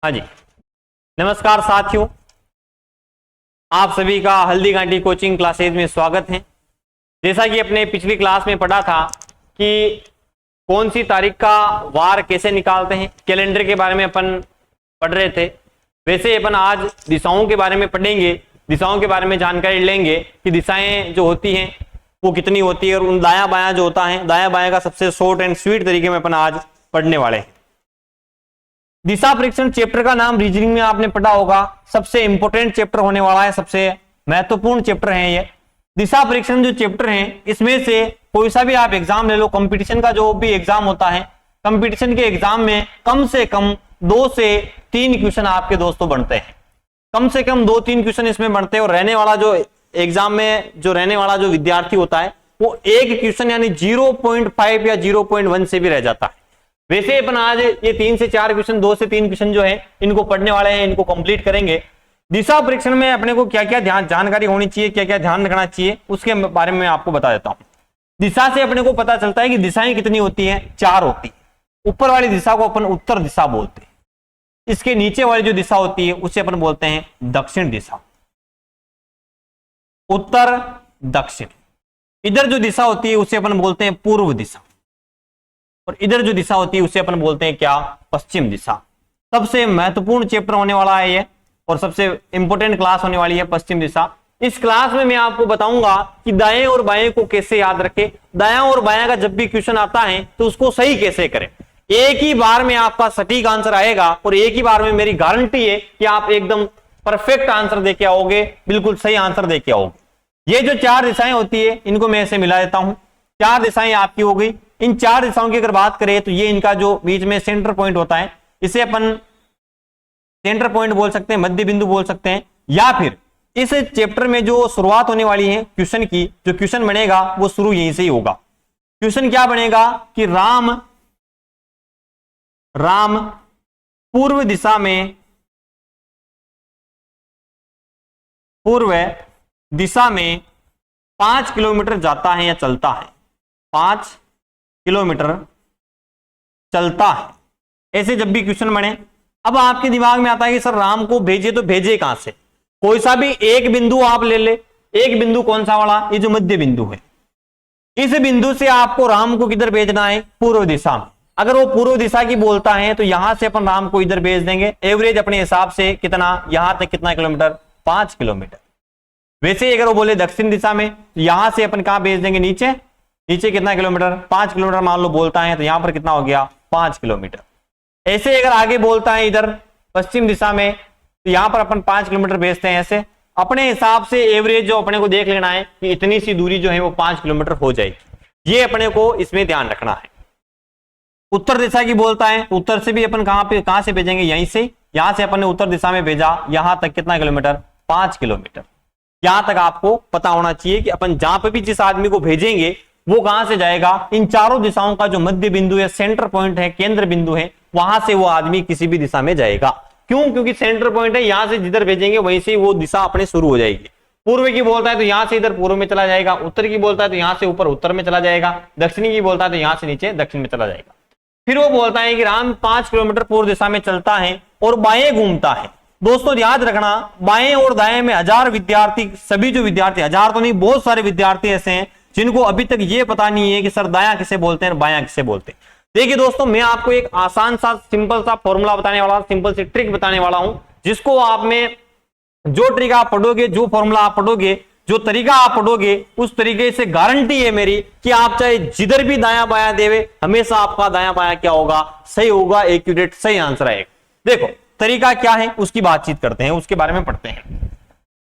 हाँ जी, नमस्कार साथियों, आप सभी का हल्दी घाटी कोचिंग क्लासेज में स्वागत है। जैसा कि अपने पिछली क्लास में पढ़ा था कि कौन सी तारीख का वार कैसे निकालते हैं, कैलेंडर के बारे में अपन पढ़ रहे थे। वैसे अपन आज दिशाओं के बारे में पढ़ेंगे, दिशाओं के बारे में जानकारी लेंगे कि दिशाएं जो होती हैं वो कितनी होती है और उन दाया बायां जो होता है, दाया बायां का सबसे शॉर्ट एंड स्वीट तरीके में अपन आज पढ़ने वाले हैं। दिशा परीक्षण चैप्टर का नाम रीजनिंग में आपने पढ़ा होगा, सबसे इंपॉर्टेंट चैप्टर होने वाला है, सबसे महत्वपूर्ण चैप्टर है ये। दिशा परीक्षण जो चैप्टर है, इसमें से कोई सा भी आप एग्जाम ले लो, कंपटीशन का जो भी एग्जाम होता है, कंपटीशन के एग्जाम में कम से कम 2 से 3 क्वेश्चन आपके दोस्तों बनते हैं। कम से कम 2-3 क्वेश्चन इसमें बनते हैं और रहने वाला जो एग्जाम में जो रहने वाला जो विद्यार्थी होता है वो एक क्वेश्चन यानी 0.5 या 0.1 से भी रह जाता है। वैसे अपन आज ये 3 से 4 क्वेश्चन, 2 से 3 क्वेश्चन जो है इनको पढ़ने वाले हैं, इनको कंप्लीट करेंगे। दिशा परीक्षण में अपने को क्या क्या जानकारी होनी चाहिए, क्या क्या ध्यान रखना चाहिए, उसके बारे में आपको बता देता हूं। दिशा से अपने को पता चलता है कि दिशाएं कितनी होती हैं, 4 होती है। ऊपर वाली दिशा को अपन उत्तर दिशा बोलते हैं, इसके नीचे वाली जो दिशा होती है उसे अपन बोलते हैं दक्षिण दिशा। उत्तर दक्षिण। इधर जो दिशा होती है उसे अपन बोलते हैं पूर्व दिशा, और इधर जो दिशा होती है उसे अपन बोलते हैं क्या, पश्चिम दिशा। सबसे महत्वपूर्ण चैप्टर होने वाला है ये और सबसे इंपॉर्टेंट क्लास होने वाली है पश्चिम दिशा। इस क्लास में मैं आपको बताऊंगा कि दाएं और बाएं को कैसे याद रखें, दायां और बायां का जब भी क्वेश्चन आता है तो उसको सही कैसे करें। एक ही बार में आपका सटीक आंसर आएगा और एक ही बार में मेरी गारंटी है कि आप एकदम परफेक्ट आंसर देके आओगे, बिल्कुल सही आंसर देके आओगे। ये जो 4 दिशाएं होती है इनको मैं ऐसे मिला देता हूं। 4 दिशाएं आपकी हो गई। इन 4 दिशाओं की अगर बात करें तो ये इनका जो बीच में सेंटर पॉइंट होता है इसे अपन सेंटर पॉइंट बोल सकते हैं, मध्य बिंदु बोल सकते हैं, या फिर इस चैप्टर में जो शुरुआत होने वाली है क्वेश्चन की, जो क्वेश्चन बनेगा वो शुरू यहीं से ही होगा। क्वेश्चन क्या बनेगा कि राम पूर्व दिशा में 5 किलोमीटर जाता है या चलता है, 5 किलोमीटर चलता है। ऐसे जब भी क्वेश्चन बने, अब आपके दिमाग में आता है कि सर राम को भेजे तो भेजे कहां से। कोई सा भी एक बिंदु आप ले ले। एक बिंदु कौन सा वाला, ये जो मध्य बिंदु है, इस बिंदु से आपको राम को किधर भेजना है, पूर्व दिशा में। अगर वो पूर्व दिशा की बोलता है तो यहां से अपन राम को इधर भेज देंगे। एवरेज अपने हिसाब से कितना, यहां तक कितना किलोमीटर, 5 किलोमीटर। वैसे अगर वो बोले दक्षिण दिशा में तो यहां से अपन कहां भेज देंगे, नीचे। नीचे कितना किलोमीटर, 5 किलोमीटर मान लो बोलता है तो यहां पर कितना हो गया, 5 किलोमीटर। ऐसे अगर आगे बोलता है इधर पश्चिम दिशा में तो यहां पर अपन 5 किलोमीटर भेजते हैं। ऐसे अपने हिसाब से एवरेज जो अपने को देख लेना है कि इतनी सी दूरी जो है वो 5 किलोमीटर हो जाएगी। ये अपने को इसमें ध्यान रखना है। उत्तर दिशा की बोलता है, उत्तर से भी अपन कहां से भेजेंगे, यहीं से। यहां से अपन ने उत्तर दिशा में भेजा, यहां तक कितना किलोमीटर, 5 किलोमीटर। यहां तक आपको पता होना चाहिए कि अपन जहां पर भी जिस आदमी को भेजेंगे वो कहां से जाएगा, इन चारों दिशाओं का जो मध्य बिंदु है, सेंटर पॉइंट है, केंद्र बिंदु है, वहां से वो आदमी किसी भी दिशा में जाएगा। क्यों? क्योंकि सेंटर पॉइंट है, यहां से जिधर भेजेंगे वहीं से वो दिशा अपने शुरू हो जाएगी। पूर्व की बोलता है तो यहां से इधर पूर्व में चला जाएगा, उत्तर की बोलता है तो यहां से ऊपर उत्तर में चला जाएगा, दक्षिणी की बोलता है तो यहां से नीचे दक्षिण में चला जाएगा। फिर वो बोलता है कि राम 5 किलोमीटर पूर्व दिशा में चलता है और बाएं घूमता है। दोस्तों याद रखना, बाएं और दाएं में 1000 विद्यार्थी, सभी जो विद्यार्थी, 1000 तो नहीं, बहुत सारे विद्यार्थी ऐसे हैं जिनको अभी तक ये पता नहीं है कि सर दायां किसे बोलते हैं, बायां किसे बोलते हैं। देखिए दोस्तों, मैं आपको एक आसान सा सिंपल सा फॉर्मूला बताने वाला हूं, सिंपल सी ट्रिक बताने वाला हूं, जिसको आप में जो ट्रिक आप पढ़ोगे, जो फॉर्मूला आप पढ़ोगे, जो तरीका आप पढ़ोगे, उस तरीके से गारंटी है मेरी कि आप चाहे जिधर भी दायां बायां देवे, हमेशा आपका दायां बायां क्या होगा, सही होगा, एक्यूरेट सही आंसर आएगा। देखो तरीका क्या है उसकी बातचीत करते हैं, उसके बारे में पढ़ते हैं।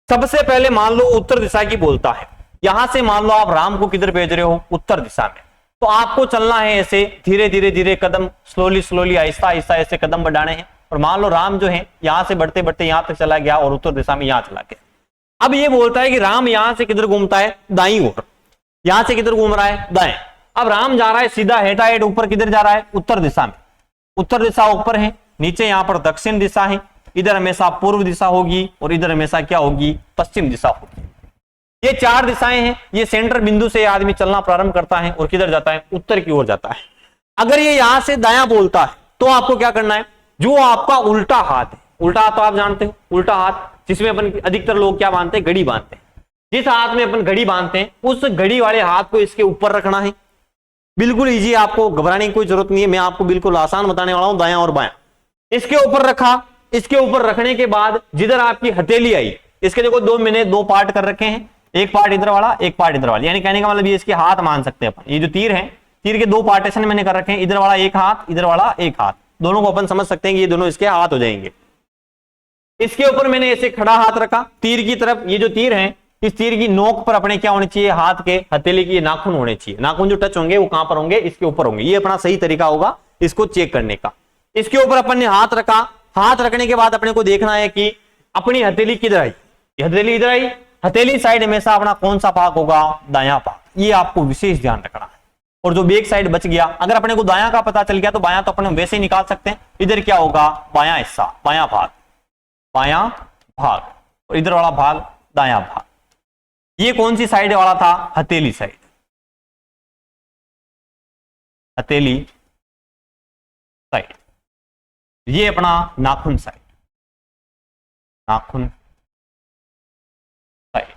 सबसे पहले मान लो उत्तर दिशा की बोलता है, यहां से मान लो आप राम को किधर भेज रहे हो, उत्तर दिशा में। तो आपको चलना है ऐसे धीरे धीरे धीरे कदम, स्लोली आहिस्ता आहिस्ता ऐसे कदम बढ़ाने हैं। और मान लो राम जो है यहां से बढ़ते बढ़ते यहां तक चला गया और उत्तर दिशा में यहां चला गया। अब ये बोलता है कि राम यहां से किधर घूमता है, दाईं ओर। यहां से किधर घूम रहा है, दाएं। अब राम जा रहा है सीधा हेटा हेड ऊपर, किधर जा रहा है, उत्तर दिशा में। उत्तर दिशा ऊपर है, नीचे यहां पर दक्षिण दिशा है, इधर हमेशा पूर्व दिशा होगी और इधर हमेशा क्या होगी, पश्चिम दिशा होगी। ये 4 दिशाएं हैं। ये सेंटर बिंदु से आदमी चलना प्रारंभ करता है और किधर जाता है, उत्तर की ओर जाता है। अगर ये यहां से दायां बोलता है तो आपको क्या करना है, जो आपका उल्टा हाथ है, उल्टा हाथ तो आप जानते हो, उल्टा हाथ जिसमें अपन अधिकतर लोग क्या बांधते हैं, घड़ी बांधते हैं। जिस हाथ में अपन घड़ी बांधते हैं उस घड़ी वाले हाथ को इसके ऊपर रखना है। बिल्कुल इजी, आपको घबराने की कोई जरूरत नहीं है, मैं आपको बिल्कुल आसान बताने वाला हूं। दायां और बायां इसके ऊपर रखा, इसके ऊपर रखने के बाद जिधर आपकी हथेली आई, इसके देखो मैंने दो पार्ट कर रखे हैं, एक पार्ट इधर वाला, एक पार्ट इधर वाला, यानी कहने का मतलब ये इसके हाथ मान सकते हैं अपन। ये जो तीर है, तीर के दो पार्टीशन मैंने कर रखे हैं, इधर वाला एक हाथ, इधर वाला एक हाथ, दोनों को अपन समझ सकते हैं कि ये दोनों इसके हाथ हो जाएंगे। इसके ऊपर मैंने ऐसे खड़ा हाथ रखा तीर की तरफ। ये जो तीर है, इस तीर की नोक पर अपने क्या होनी चाहिए, हाथ के हथेली की नाखून होने चाहिए। नाखून जो टच होंगे वो कहां पर होंगे, इसके ऊपर होंगे। ये अपना सही तरीका होगा इसको चेक करने का। इसके ऊपर अपन ने हाथ रखा, हाथ रखने के बाद अपने को देखना है कि अपनी हथेली किधर आई। हथेली इधर आई, हथेली साइड हमेशा अपना कौन सा भाग होगा, दायां भाग। ये आपको विशेष ध्यान रखना है। और जो बैक साइड बच गया, अगर अपने को दायां का पता चल गया तो बायां तो अपने वैसे ही निकाल सकते हैं। इधर क्या होगा, बायां हिस्सा, बायां भाग, बायां भाग, और इधर वाला भाग दायां भाग। ये कौन सी साइड वाला था, हथेली साइड, हथेली साइड। ये अपना नाखून साइड, नाखून साइड।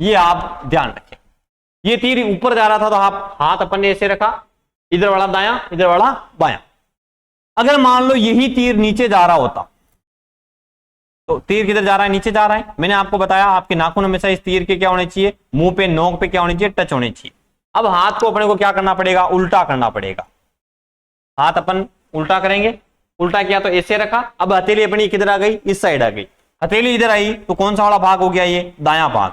ये आप ध्यान रखें। ये तीर ऊपर जा रहा था तो आप हाथ अपन ने ऐसे रखा, इधर वाला दायां, इधर वाला बायां। अगर मान लो यही तीर नीचे जा रहा होता तो तीर किधर जा रहा है, नीचे जा रहा है। मैंने आपको बताया आपके नाखून हमेशा इस तीर के क्या होने चाहिए, मुंह पे, नोक पे क्या होनी चाहिए, टच होने चाहिए। अब हाथ को अपने को क्या करना पड़ेगा, उल्टा करना पड़ेगा। हाथ अपन उल्टा करेंगे, उल्टा किया तो ऐसे रखा। अब हथेली अपनी किधर आ गई, इस साइड आ गई। हथेली इधर आई तो कौन सा वाला भाग हो गया, ये दायां भाग,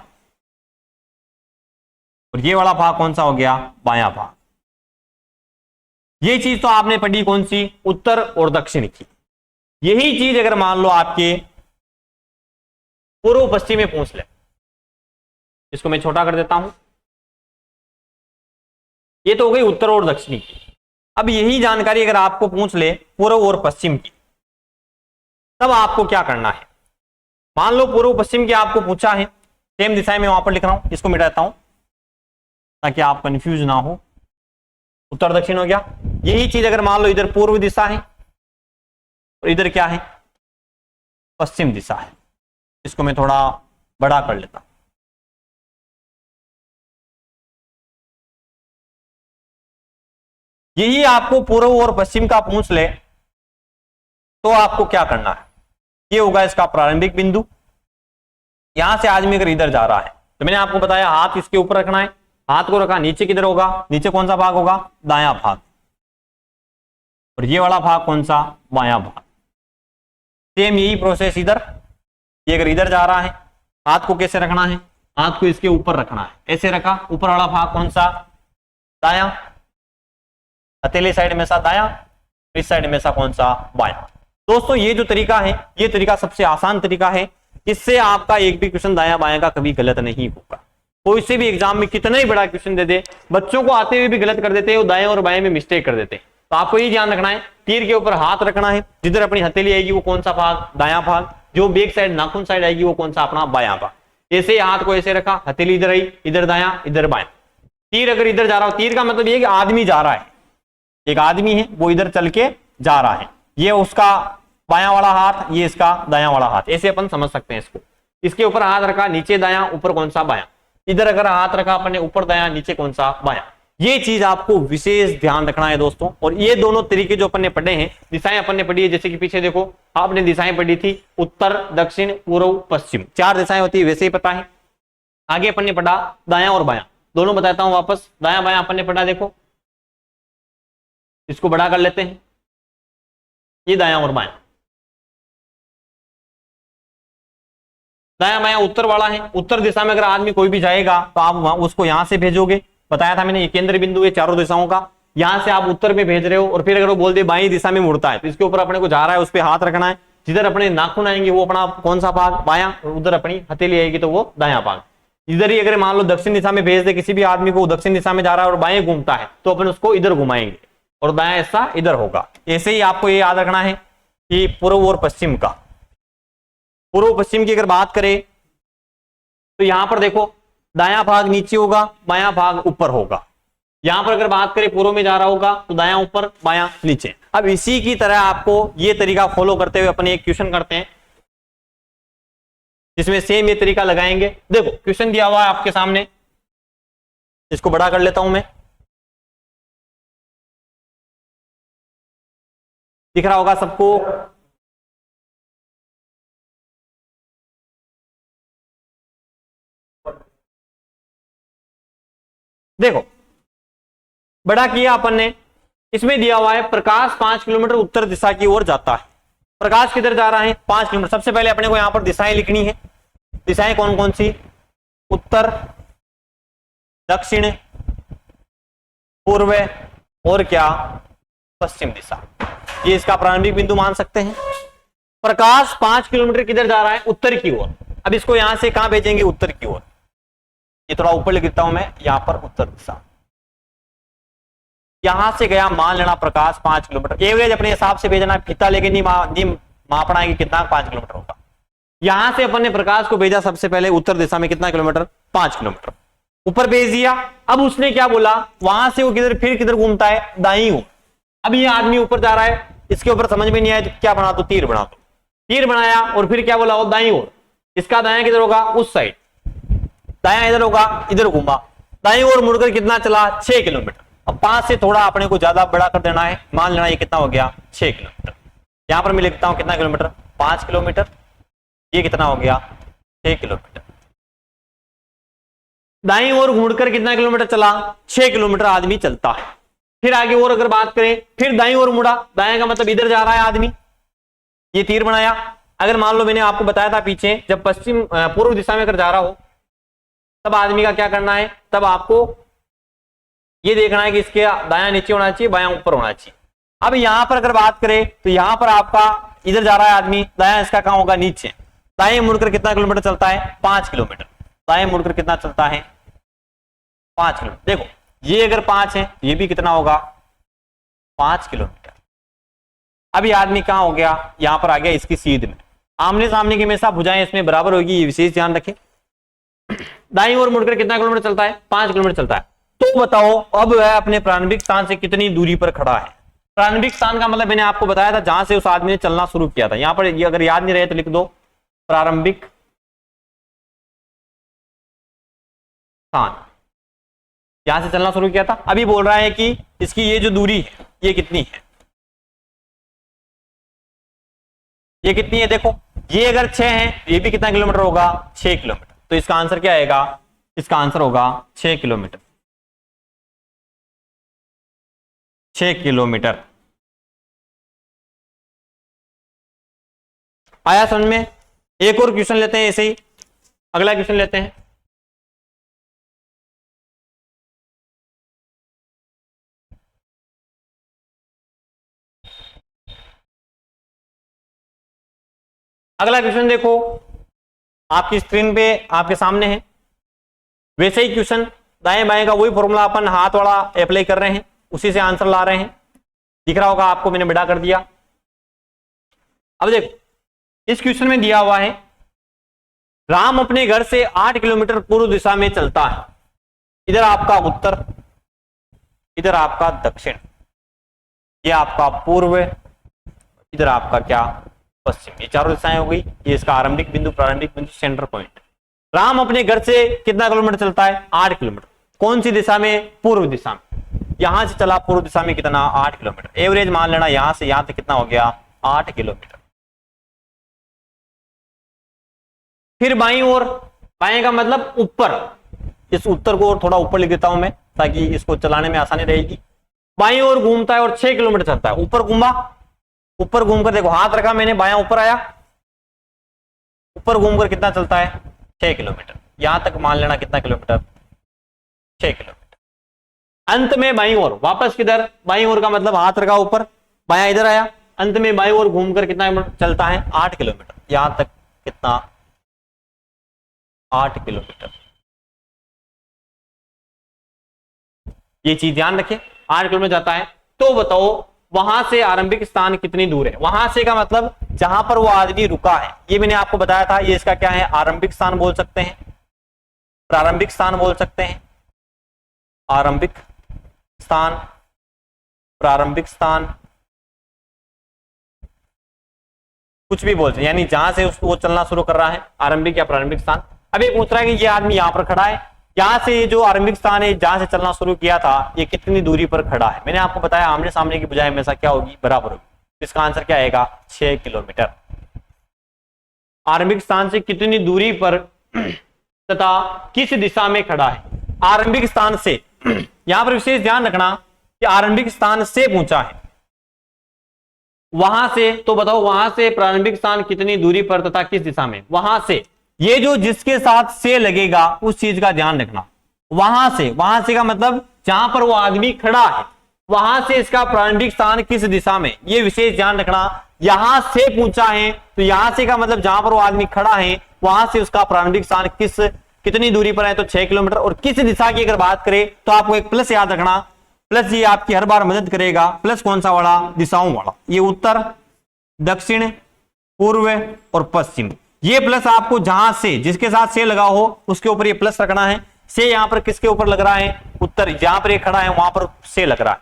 और ये वाला भाग कौन सा हो गया, बायां भाग। ये चीज तो आपने पढ़ी कौन सी, उत्तर और दक्षिण की। यही चीज अगर मान लो आपके पूर्व पश्चिम में पूछ ले, इसको मैं छोटा कर देता हूं, ये तो हो गई उत्तर और दक्षिणी की। अब यही जानकारी अगर आपको पूछ ले पूर्व और पश्चिम की, तब आपको क्या करना है। मान लो पूर्व पश्चिम की आपको पूछा है, सेम दिशाएं में वहां पर लिख रहा हूं, इसको मिटाता हूं ताकि आप कंफ्यूज ना हो। उत्तर दक्षिण हो गया। यही चीज अगर मान लो इधर पूर्व दिशा है और इधर क्या है, पश्चिम दिशा है। इसको मैं थोड़ा बड़ा कर लेता हूं। यही आपको पूर्व और पश्चिम का पूछ ले तो आपको क्या करना है, ये होगा इसका प्रारंभिक बिंदु। यहां से आदमी अगर इधर जा रहा है तो मैंने आपको बताया हाथ इसके ऊपर रखना है। हाथ को रखा, नीचे किधर होगा, नीचे कौन सा भाग होगा, दायां भाग, और ये वाला भाग कौन सा, बायां भाग। सेम यही प्रोसेस इधर। ये अगर इधर जा रहा है, हाथ को कैसे रखना है, हाथ को इसके ऊपर रखना है, ऐसे रखा। ऊपर वाला भाग कौन सा, दायां, हथेली साइड में सा दायां, इस साइड में सा कौन सा, बायां। दोस्तों ये जो तरीका है, ये तरीका सबसे आसान तरीका है। इससे आपका एक भी क्वेश्चन दायां बायां का कभी गलत नहीं होगा। कोई से भी एग्जाम में कितना ही बड़ा क्वेश्चन दे दे, बच्चों को आते हुए भी गलत कर देते हैं, वो दाएं और बाएं में मिस्टेक कर देते हैं। तो आपको ये ध्यान रखना है, तीर के ऊपर हाथ रखना है, जिधर अपनी हथेली आएगी वो कौन सा भाग, दायां भाग। जो बैक साइड नाखून साइड आएगी वो कौन सा, अपना बायां भाग। ऐसे हाथ को ऐसे रखा, हथेली इधर आई, इधर दायां, इधर बायां। तीर अगर इधर जा रहा हो, तीर का मतलब ये कि आदमी जा रहा है, एक आदमी है वो इधर चल के जा रहा है, ये उसका बायां वाला हाथ, ये इसका दायां वाला हाथ। ऐसे अपन समझ सकते हैं इसको। इसके ऊपर हाथ रखा, नीचे दायां, ऊपर कौन सा, बायां। इधर अगर हाथ रखा अपन ने, ऊपर दायां, नीचे कौन सा, बायां। ये चीज आपको विशेष ध्यान रखना है दोस्तों। और ये दोनों तरीके जो अपन ने पढ़े हैं, दिशाएं अपन ने पढ़ी है, जैसे कि पीछे देखो आपने दिशाएं पढ़ी थी, उत्तर, दक्षिण, पूर्व, पश्चिम, 4 दिशाएं होती है, वैसे ही पता है। आगे अपन ने पढ़ा दायां और बायां, दोनों बताता हूं वापस। दायां बायां अपन ने पढ़ा, देखो इसको बड़ा कर लेते हैं, ये दायां और बायां। दायां बायां उत्तर वाला है। उत्तर दिशा में अगर आदमी कोई भी जाएगा तो आप उसको यहां से भेजोगे, बताया था मैंने, ये केंद्र बिंदु है चारों दिशाओं का। यहां से आप उत्तर में भेज रहे हो, और फिर अगर वो बोल दे बाई दिशा में मुड़ता है तो इसके ऊपर अपने को जा रहा है, उस पर हाथ रखना है। जिधर अपने नाखून आएंगे वो अपना कौन सा भाग, बायां, उधर अपनी हथेली आएगी तो वो दायां भाग। इधर ही अगर मान लो दक्षिण दिशा में भेज दे किसी भी आदमी को, दक्षिण दिशा में जा रहा है और बाएं घूमता है, तो अपन उसको इधर घुमाएंगे और दायां हिस्सा इधर होगा। ऐसे ही आपको ये याद रखना है कि पूर्व और पश्चिम का। पूर्व पश्चिम की अगर बात करें तो यहां पर देखो दायां भाग नीचे होगा, बायां भाग ऊपर होगा। यहां पर अगर बात करें पूर्व में जा रहा होगा तो दायां ऊपर, बायां नीचे। अब इसी की तरह आपको ये तरीका फॉलो करते हुए अपने एक क्वेश्चन करते हैं जिसमें सेम ये तरीका लगाएंगे। देखो क्वेश्चन दिया हुआ है आपके सामने, इसको बड़ा कर लेता हूं मैं, दिख रहा होगा सबको। देखो बड़ा किया अपन ने, इसमें दिया हुआ है प्रकाश 5 किलोमीटर उत्तर दिशा की ओर जाता है। प्रकाश किधर जा रहा है? 5 किलोमीटर। सबसे पहले अपने को यहां पर दिशाएं लिखनी है। दिशाएं कौन कौन सी? उत्तर, दक्षिण, पूर्व और क्या? पश्चिम दिशा। ये इसका प्रारंभिक बिंदु मान सकते हैं। प्रकाश 5 किलोमीटर किधर जा रहा है? उत्तर की ओर। अब इसको यहां से कहां भेजेंगे? उत्तर की ओर। ये थोड़ा ऊपर लिख देता हूं मैं, यहां पर उत्तर दिशा। यहां से गया, मान लेना प्रकाश 5 किलोमीटर। एवरेज अपने हिसाब से भेजना, फीता लेके नहीं मापना है कि कितना 5 किलोमीटर होगा। यहां से अपन ने प्रकाश को भेजा सबसे पहले उत्तर दिशा में, कितना किलोमीटर? 5 किलोमीटर। ऊपर भेज दिया। अब उसने क्या बोला, वहां से वो किधर, फिर किधर घूमता है? दाईं ओर। अब ये आदमी ऊपर जा रहा है, इसके ऊपर समझ में नहीं आया तो क्या बना दो? तीर बना दो। तीर बनाया और फिर क्या बोला? वो दाईं ओर। इसका दाया किधर होगा? उस साइड। दाया इधर होगा, इधर घूमा, दाईं ओर मुड़कर कितना चला? 6 किलोमीटर। अब 5 से थोड़ा अपने को ज्यादा बड़ा कर देना है, मान लेना ये कितना हो गया? 6 किलोमीटर। यहां पर मैं लिखता हूं कितना किलोमीटर? 5 किलोमीटर। ये कितना हो गया? 6 किलोमीटर। दाईं ओर मुड़कर कितना किलोमीटर चला? 6 किलोमीटर आदमी चलता है। फिर आगे और अगर बात करें, फिर दाईं ओर मुड़ा, दाएं का मतलब इधर जा रहा है आदमी, ये तीर बनाया। अगर मान लो मैंने आपको बताया था पीछे, जब पश्चिम पूर्व दिशा में अगर जा रहा हो तब आदमी का क्या करना है? तब आपको ये देखना है कि इसके दायां नीचे होना चाहिए, बायां ऊपर होना चाहिए। अब यहां पर अगर बात करें तो यहां पर आपका इधर जा रहा है आदमी, दायां इसका कहां होगा? नीचे। दाएं मुड़कर कितना किलोमीटर चलता है? 5 किलोमीटर। दाएं मुड़कर कितना चलता है? 5 किलोमीटर। देखो ये अगर 5 है तो ये भी कितना होगा? 5 किलोमीटर। अब ये आदमी कहां हो गया? यहां पर आ गया इसकी सीध में। आमने सामने की हमेशा भुजाएं इसमें बराबर होगी, ये विशेष ध्यान रखें। दाईं ओर मुड़कर कितना किलोमीटर चलता है? 5 किलोमीटर चलता है। तो बताओ अब वह अपने प्रारंभिक स्थान से कितनी दूरी पर खड़ा है? प्रारंभिक स्थान का मतलब मैंने आपको बताया था जहां से उस आदमी ने चलना शुरू किया था। यहां पर ये अगर याद नहीं रहे तो लिख दो प्रारंभिक स्थान। यहां से चलना शुरू किया था। अभी बोल रहा है कि इसकी ये जो दूरी है ये कितनी है? ये कितनी है? देखो ये अगर 6 है, ये भी कितना किलोमीटर होगा? 6 किलोमीटर। तो इसका आंसर क्या आएगा? इसका आंसर होगा 6 किलोमीटर। 6 किलोमीटर। आया समझ में? एक और क्वेश्चन लेते हैं ऐसे ही, अगला क्वेश्चन लेते हैं। अगला क्वेश्चन देखो आपकी स्क्रीन पे आपके सामने है। वैसे ही क्वेश्चन, दाएं बाएं का वही फॉर्मूला अपन हाथ वाला अप्लाई कर रहे हैं, उसी से आंसर ला रहे हैं। दिख रहा होगा आपको, मैंने बड़ा कर दिया। अब देखो इस क्वेश्चन में दिया हुआ है राम अपने घर से 8 किलोमीटर पूर्व दिशा में चलता है। इधर आपका उत्तर, इधर आपका दक्षिण, ये आपका पूर्व, इधर आपका क्या? पश्चिम। ये चारों दिशाएं हो गई। ये इसका आरंभिक बिंदु, प्रारंभिक बिंदु, सेंटर पॉइंट। राम अपने घर से कितना किलोमीटर चलता है? 8 किलोमीटर। कौन सी दिशा में? पूर्व दिशा में। यहां से चला पूर्व दिशा में कितना? 8 किलोमीटर। एवरेज मान लेना यहां से यहां तक कितना हो गया? 8 किलोमीटर। फिर बाईं ओर, बाएं का मतलब ऊपर, इस उत्तर को और थोड़ा ऊपर लिख देता हूं मैं ताकि इसको चलाने में आसानी रहेगी। बाईं ओर घूमता है और 6 किलोमीटर चलता है। ऊपर घूमा, ऊपर घूमकर देखो हाथ रखा मैंने, बायां ऊपर आया, ऊपर घूमकर कितना चलता है? 6 किलोमीटर। यहां तक मान लेना कितना किलोमीटर? 6 किलोमीटर। अंत में बाईं ओर वापस किधर? बाईं ओर का मतलब हाथ रखा ऊपर, बायां इधर आया, अंत में बाईं ओर घूमकर कितना चलता है? 8 किलोमीटर। यहां तक कितना? 8 किलोमीटर। ये चीज ध्यान रखें, 8 किलोमीटर जाता है। तो बताओ वहां से आरंभिक स्थान कितनी दूर है? वहां से का मतलब जहां पर वो आदमी रुका है, ये मैंने आपको बताया था, ये इसका क्या है? आरंभिक स्थान बोल सकते हैं, प्रारंभिक स्थान बोल सकते हैं। आरंभिक स्थान, प्रारंभिक स्थान, कुछ भी बोल सकते, यानी जहां से उसको वो चलना शुरू कर रहा है, आरंभिक या प्रारंभिक स्थान। अब ये पूछ रहा है कि ये आदमी यहाँ पर खड़ा है, यहाँ से ये जो आरंभिक स्थान है जहां से चलना शुरू किया था, ये कितनी दूरी पर खड़ा है। मैंने आपको बताया आमने सामने की बजाय हमेशा क्या होगी, बराबर होगी। इसका आंसर क्या आएगा, 6 किलोमीटर। आरंभिक स्थान से कितनी दूरी पर तथा किस दिशा में खड़ा है। आरंभिक स्थान से, यहां पर विशेष ध्यान रखना कि आरंभिक स्थान से पूछा है, वहां से तो बताओ वहां से प्रारंभिक स्थान कितनी दूरी पर तथा किस दिशा में। वहां से, ये जो जिसके साथ से लगेगा उस चीज का ध्यान रखना। वहां से का मतलब जहां पर वो आदमी खड़ा है, वहां से इसका प्रारंभिक स्थान किस दिशा में, ये विशेष ध्यान रखना। यहां से पूछा है तो यहां से का मतलब जहां पर वो आदमी खड़ा है वहां से उसका प्रारंभिक स्थान कितनी दूरी पर है, तो 6 किलोमीटर। और किस दिशा की अगर बात करें तो आपको एक प्लस याद रखना, प्लस ये आपकी हर बार मदद करेगा। प्लस कौन सा वाला, दिशाओं वाला। ये उत्तर, दक्षिण, पूर्व और पश्चिम। ये प्लस आपको जहां से, जिसके साथ से लगा हो उसके ऊपर ये प्लस रखना है। से यहां पर किसके ऊपर लग रहा है, उत्तर, जहां पर ये खड़ा है वहां पर से लग रहा है,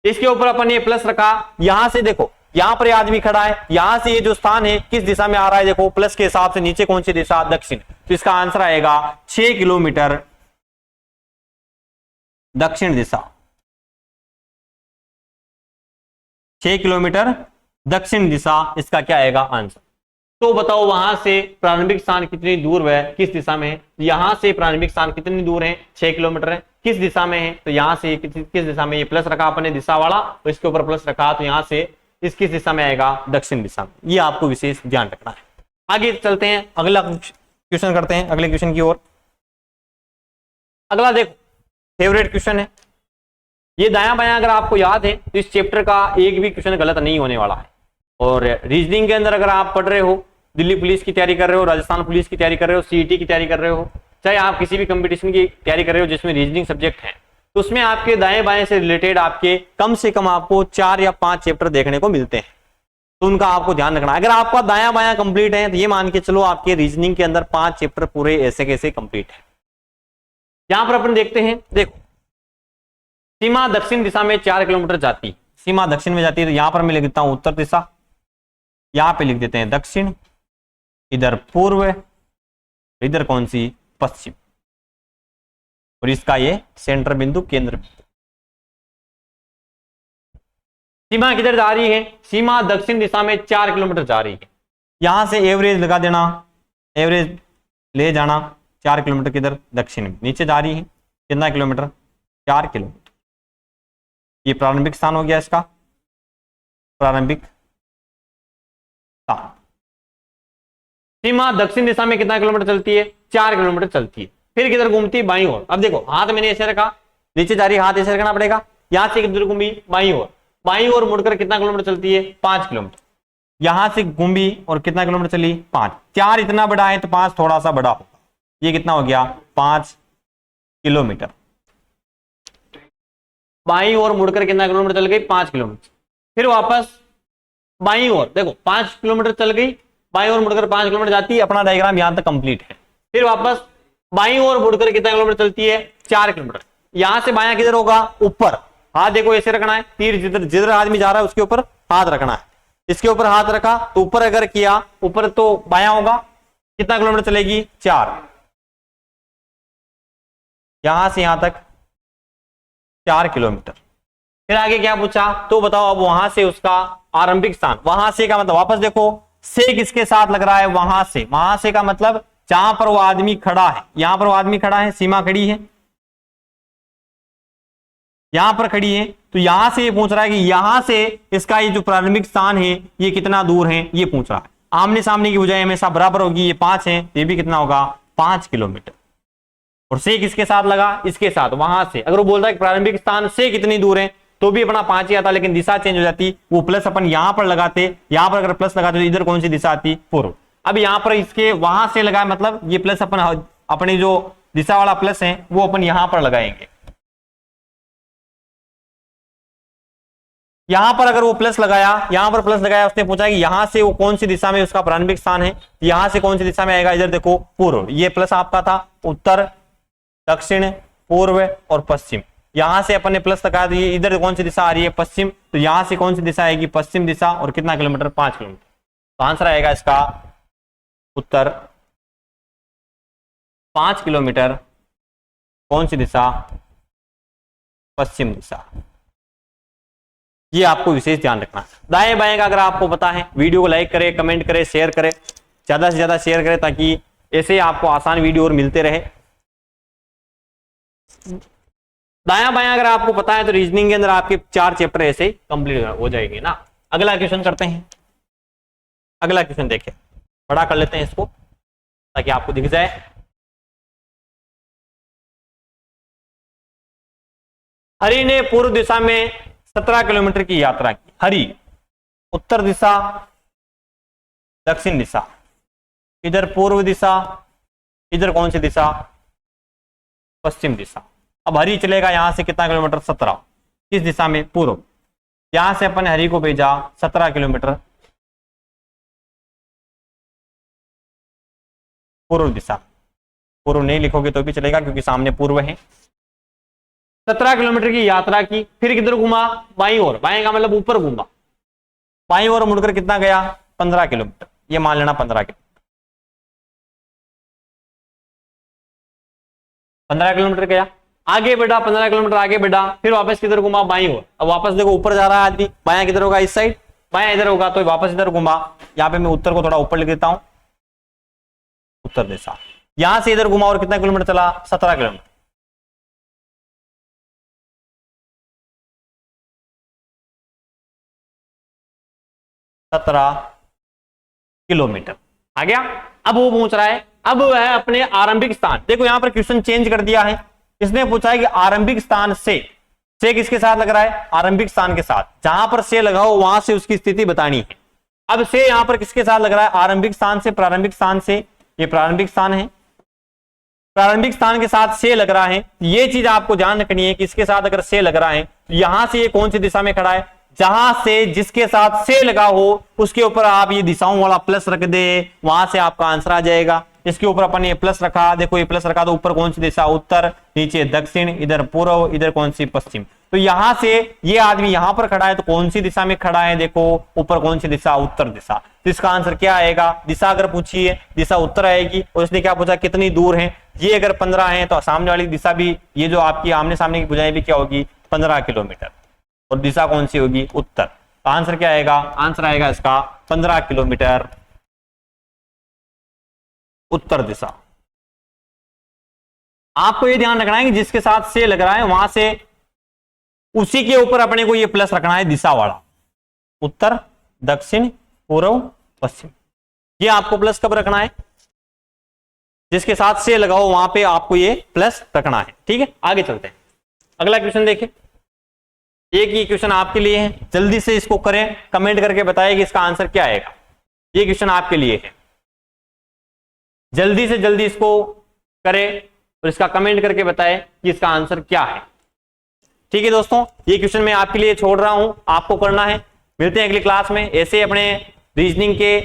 इसके ऊपर अपन ये प्लस रखा। यहां से देखो, यहां पर ये आदमी खड़ा है, यहां से ये जो स्थान है किस दिशा में आ रहा है, देखो प्लस के हिसाब से नीचे कौन सी दिशा, दक्षिण। तो इसका आंसर आएगा 6 किलोमीटर दक्षिण दिशा। 6 किलोमीटर दक्षिण दिशा इसका क्या आएगा आंसर। तो बताओ वहां से प्रारंभिक स्थान कितनी दूर है, किस दिशा में है। यहां से प्रारंभिक स्थान कितनी दूर है, 6 किलोमीटर है। किस दिशा में है, तो यहां से किस दिशा में, ये प्लस रखा अपने दिशा वाला, तो इसके ऊपर प्लस रखा, तो यहां से इस किस दिशा में आएगा, दक्षिण दिशा में। ये आपको विशेष ध्यान रखना है। आगे चलते हैं, अगला क्वेश्चन करते हैं, अगले क्वेश्चन की ओर। अगला देखो, फेवरेट क्वेश्चन है ये। दायां बायां अगर आपको याद है तो इस चैप्टर का एक भी क्वेश्चन गलत नहीं होने वाला है। और रीजनिंग के अंदर अगर आप पढ़ रहे हो, दिल्ली पुलिस की तैयारी कर रहे हो, राजस्थान पुलिस की तैयारी कर रहे हो, सीईटी की तैयारी कर रहे हो, चाहे आप किसी भी कंपटीशन की तैयारी कर रहे हो जिसमें रीजनिंग सब्जेक्ट है, तो उसमें आपके दाएं बाएं से रिलेटेड आपके कम से कम आपको 4 या 5 चैप्टर देखने को मिलते हैं। तो उनका आपको ध्यान रखना। अगर आपका दायां बायां कंप्लीट है तो ये मान के चलो आपके रीजनिंग के अंदर 5 चैप्टर पूरे ऐसे कैसे कंप्लीट है। यहां पर अपन देखते हैं, देखो सीमा दक्षिण दिशा में 4 किलोमीटर जाती है। सीमा दक्षिण में जाती है, तो यहां पर मैं लिख देता हूं उत्तर दिशा, यहां पे लिख देते हैं दक्षिण, इधर पूर्व, इधर कौन सी, पश्चिम, और इसका ये सेंटर बिंदु, केंद्र बिंदु। सीमा किधर जा रही है, सीमा दक्षिण दिशा में 4 किलोमीटर जा रही है। यहां से एवरेज लगा देना, एवरेज ले जाना, 4 किलोमीटर किधर, दक्षिण में। नीचे जा रही है कितना किलोमीटर, 4 किलोमीटर। ये प्रारंभिक स्थान हो गया इसका, प्रारंभिक स्थान। सीमा दक्षिण दिशा में कितना किलोमीटर चलती है, 4 किलोमीटर चलती है। फिर किधर घूमती है, बाईं ओर। अब देखो हाथ मैंने ऐसे रखा, नीचे जा रही है, हाथ ऐसे रखना पड़ेगा। यहां से किधर घूमी, बाईं ओर। बाईं ओर मुड़कर कितना किलोमीटर चलती है, 5 किलोमीटर। यहां से घूमी और कितना किलोमीटर चली, 5। 4 इतना बड़ा है तो 5 थोड़ा सा बड़ा होगा। ये कितना हो गया, 5 किलोमीटर। बाईं ओर मुड़कर कितना किलोमीटर चल गई, 5 किलोमीटर। फिर वापस बाईं ओर, देखो 5 किलोमीटर चल गई, बाईं ओर मुड़कर 5 किलोमीटर जाती है। अपना डायग्राम यहां तक कंप्लीट है। फिर वापस बाईं ओर मुड़कर कितना किलोमीटर चलती है, 4 किलोमीटर। यहां से बायां किधर होगा, ऊपर। हाथ देखो ऐसे रखना है, तीर जिधर जिधर आदमी जा रहा है उसके ऊपर हाथ रखना है। इसके ऊपर हाथ रखा तो ऊपर अगर किया, ऊपर तो बायां होगा, कितना किलोमीटर चलेगी, 4। यहां से यहां तक 4 किलोमीटर। फिर आगे क्या पूछा, तो बताओ अब वहां से उसका आरंभिक स्थान। वहां से का मतलब वापस देखो, से किसके साथ लग रहा है, वहां से। वहां से का मतलब जहां पर वो आदमी खड़ा है, यहां पर वो आदमी खड़ा है, सीमा खड़ी है, यहां पर खड़ी है। तो यहां से ये पूछ रहा है कि यहां से इसका ये जो प्रारंभिक स्थान है ये कितना दूर है, ये पूछ रहा है। आमने सामने की बजाय हमेशा बराबर होगी। ये 5 है, ये भी कितना होगा, 5 किलोमीटर। और से किसके साथ लगा, इसके साथ। वहां से अगर वो बोल रहा है कि प्रारंभिक स्थान से कितनी दूर है, तो भी अपना 5 ही आता, लेकिन दिशा चेंज हो जाती। वो प्लस अपन यहां पर लगाते, यहां पर अगर प्लस लगाते तो इधर कौन सी दिशा आती, पूर्व। अब यहां पर इसके वहां से लगाए, मतलब ये प्लस अपन अपनी जो दिशा वाला प्लस है वो अपन यहां पर लगाएंगे। यहां पर अगर वो प्लस लगाया, यहां पर प्लस लगाया, उसने पूछा कि यहां से वो कौन सी दिशा में उसका प्रारंभिक स्थान है, यहां से कौन सी दिशा में आएगा, इधर देखो पूर्व। ये प्लस आपका था, उत्तर, दक्षिण, पूर्व और पश्चिम। यहां से अपन ने प्लस लगाया तो ये इधर कौन सी दिशा आ रही है, पश्चिम। तो यहां से कौन सी दिशा आएगी, पश्चिम दिशा। और कितना किलोमीटर, 5 किलोमीटर। तो आंसर आएगा इसका उत्तर 5 किलोमीटर कौन सी दिशा? पश्चिम दिशा। ये आपको विशेष ध्यान रखना। दाएं बाएं का अगर आपको पता है, वीडियो को लाइक करें, कमेंट करें, शेयर करें, ज्यादा से ज्यादा शेयर करें ताकि ऐसे आपको आसान वीडियो और मिलते रहे। दाया बायां अगर आपको पता है तो रीजनिंग के अंदर आपके 4 चैप्टर ऐसे कंप्लीट हो जाएंगे ना। अगला क्वेश्चन करते हैं। अगला क्वेश्चन देखें, बड़ा कर लेते हैं इसको ताकि आपको दिख जाए। हरि ने पूर्व दिशा में 17 किलोमीटर की यात्रा की। हरि उत्तर दिशा, दक्षिण दिशा, इधर पूर्व दिशा, इधर कौन सी दिशा? पश्चिम दिशा। अब हरि चलेगा यहां से कितना किलोमीटर? 17। किस दिशा में? पूर्व। यहां से अपन हरि को भेजा 17 किलोमीटर पूर्व दिशा। पूर्व नहीं लिखोगे तो भी चलेगा क्योंकि सामने पूर्व है। 17 किलोमीटर की यात्रा की, फिर किधर घुमा? बाईं ओर। बाएं का मतलब ऊपर घूमा, बाईं ओर मुड़कर कितना गया? 15 किलोमीटर। ये मान लेना 15 किलोमीटर। 15 किलोमीटर गया, आगे बढ़ा, 15 किलोमीटर आगे बढ़ा, फिर वापस किधर घुमा? बाईं ओर। अब वापस देखो ऊपर जा रहा है आदमी, बायां किधर होगा? इस साइड। बायां इधर होगा तो वापस इधर घुमा। यहाँ पे मैं उत्तर को थोड़ा ऊपर लिख देता हूं, उत्तर दिशा। यहां से इधर घुमा और कितना किलोमीटर चला? 17 किलोमीटर। किलोमीटर आ गया। अब वो पूछ रहा है, अब वह है अपने आरंभिक स्थान। देखो यहां पर क्वेश्चन चेंज कर दिया है। इसने पूछा है कि आरंभिक स्थान से किसके साथ लग रहा है? आरंभिक स्थान के साथ। जहां पर से लगा हो वहां से उसकी स्थिति बतानी है। अब से यहां पर किसके साथ लग रहा है? आरंभिक स्थान से, प्रारंभिक स्थान से। ये प्रारंभिक स्थान है, प्रारंभिक स्थान के साथ से लग रहा है। ये चीज आपको ध्यान रखनी है कि इसके साथ अगर से लग रहा है तो यहां से ये कौन सी दिशा में खड़ा है? जहां से जिसके साथ से लगा हो उसके ऊपर आप ये दिशाओं वाला प्लस रख दे, वहां से आपका आंसर आ जाएगा। इसके ऊपर अपन ये प्लस रखा, देखो ये प्लस रखा तो ऊपर कौन सी दिशा? उत्तर, नीचे दक्षिण, इधर पूर्व, इधर कौन सी? पश्चिम। तो यहां से ये आदमी यहां पर खड़ा है तो कौन सी दिशा में खड़ा है? देखो ऊपर कौन सी दिशा? उत्तर दिशा। तो इसका आंसर क्या आएगा? दिशा अगर पूछी है दिशा उत्तर आएगी। और इसने क्या पूछा? कितनी दूर है? ये अगर 15 है तो सामने वाली दिशा भी, ये जो आपकी आमने सामने की भुजाएं भी क्या होगी? 15 किलोमीटर। और दिशा कौन सी होगी? उत्तर। तो आंसर क्या आएगा? आंसर आएगा इसका 15 किलोमीटर उत्तर दिशा। आपको ये ध्यान रखना है कि जिसके साथ से लग रहा है वहां से उसी के ऊपर अपने को ये प्लस रखना है, दिशा वाला। उत्तर, दक्षिण, पूर्व, पश्चिम। ये आपको प्लस कब रखना है? जिसके साथ से लगाओ वहां पे आपको ये प्लस रखना है। ठीक है, आगे चलते हैं। अगला क्वेश्चन देखिए। एक ही क्वेश्चन आपके लिए है, जल्दी से इसको करें, कमेंट करके बताएं कि इसका आंसर क्या आएगा। ये क्वेश्चन आपके लिए है, जल्दी से जल्दी इसको करें और इसका कमेंट करके बताएं कि इसका आंसर क्या है। ठीक है दोस्तों, ये क्वेश्चन मैं आपके लिए छोड़ रहा हूं, आपको करना है। मिलते हैं अगली क्लास में ऐसे अपने रीजनिंग के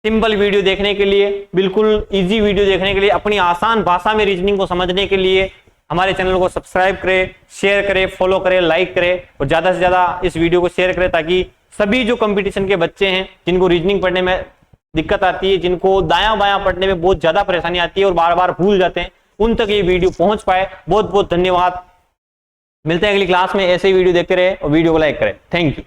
सिंपल वीडियो देखने के लिए, बिल्कुल इजी वीडियो देखने के लिए, अपनी आसान भाषा में रीजनिंग को समझने के लिए हमारे चैनल को सब्सक्राइब करें, शेयर करें, फॉलो करें, लाइक करें और ज्यादा से ज्यादा इस वीडियो को शेयर करें ताकि सभी जो कंपटीशन के बच्चे हैं जिनको रीजनिंग पढ़ने में दिक्कत आती है, जिनको दायां बायां पढ़ने में बहुत ज्यादा परेशानी आती है और बार बार भूल जाते हैं, उन तक ये वीडियो पहुंच पाए। बहुत बहुत धन्यवाद। मिलते हैं अगली क्लास में, ऐसे ही वीडियो देखते रहे और वीडियो को लाइक करें। Thank you.